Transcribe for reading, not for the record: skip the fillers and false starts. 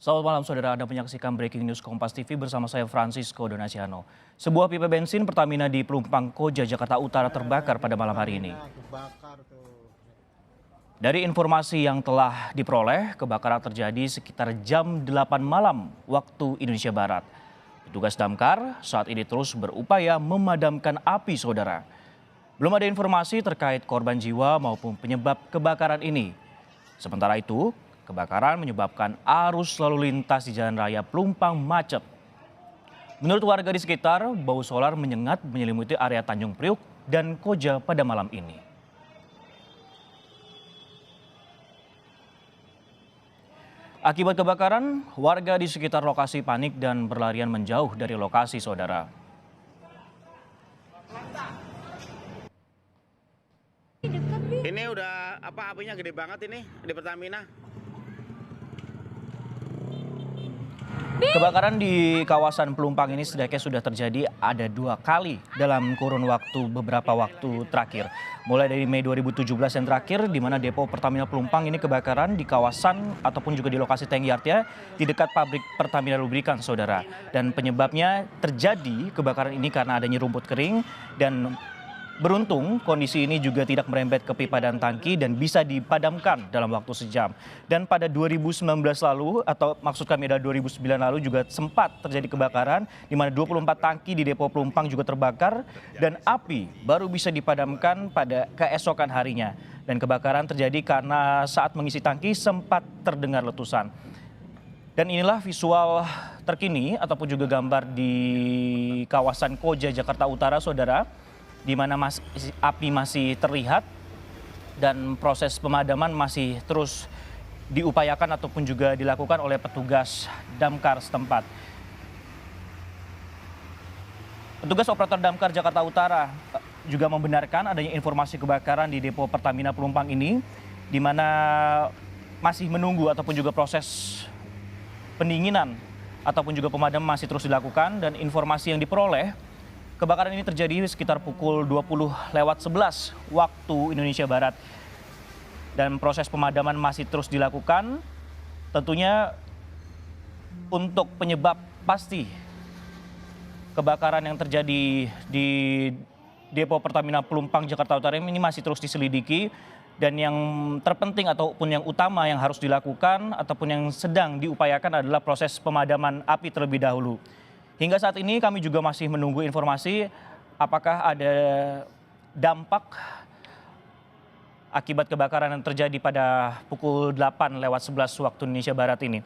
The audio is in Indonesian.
Selamat malam saudara, Anda menyaksikan Breaking News Kompas TV bersama saya Francisco Donasiano. Sebuah pipa bensin Pertamina di Pelumpang Koja, Jakarta Utara terbakar pada malam hari ini. Dari informasi yang telah diperoleh, kebakaran terjadi sekitar jam 8 malam waktu Indonesia Barat. Petugas damkar saat ini terus berupaya memadamkan api saudara. Belum ada informasi terkait korban jiwa maupun penyebab kebakaran ini. Sementara itu, kebakaran menyebabkan arus lalu lintas di Jalan Raya Pelumpang macet. Menurut warga di sekitar, bau solar menyengat menyelimuti area Tanjung Priuk dan Koja pada malam ini. Akibat kebakaran, warga di sekitar lokasi panik dan berlarian menjauh dari lokasi saudara. Ini udah apinya gede banget ini di Pertamina. Kebakaran di kawasan Pelumpang ini setidaknya sudah terjadi ada 2 kali dalam kurun waktu beberapa waktu terakhir. Mulai dari Mei 2017 yang terakhir di mana depo Pertamina Pelumpang ini kebakaran di kawasan ataupun juga di lokasi tank yardnya di dekat pabrik Pertamina Lubrikan saudara. Dan penyebabnya terjadi kebakaran ini karena adanya rumput kering dan beruntung kondisi ini juga tidak merembet ke pipa dan tangki dan bisa dipadamkan dalam waktu sejam. Dan pada 2019 lalu atau maksud kami adalah 2009 lalu juga sempat terjadi kebakaran di mana 24 tangki di depo Pelumpang juga terbakar dan api baru bisa dipadamkan pada keesokan harinya. Dan kebakaran terjadi karena saat mengisi tangki sempat terdengar letusan. Dan inilah visual terkini ataupun juga gambar di kawasan Koja, Jakarta Utara saudara, di mana api masih terlihat dan proses pemadaman masih terus diupayakan ataupun juga dilakukan oleh petugas damkar setempat. Petugas operator damkar Jakarta Utara juga membenarkan adanya informasi kebakaran di depo Pertamina Pelumpang ini, di mana masih menunggu ataupun juga proses pendinginan ataupun juga pemadaman masih terus dilakukan. Dan informasi yang diperoleh, kebakaran ini terjadi sekitar pukul 20:11 waktu Indonesia Barat. Dan proses pemadaman masih terus dilakukan. Tentunya untuk penyebab pasti kebakaran yang terjadi di depo Pertamina Pelumpang Jakarta Utara ini masih terus diselidiki. Dan yang terpenting ataupun yang utama yang harus dilakukan ataupun yang sedang diupayakan adalah proses pemadaman api terlebih dahulu. Hingga saat ini kami juga masih menunggu informasi apakah ada dampak akibat kebakaran yang terjadi pada pukul 8:11 waktu Indonesia Barat ini.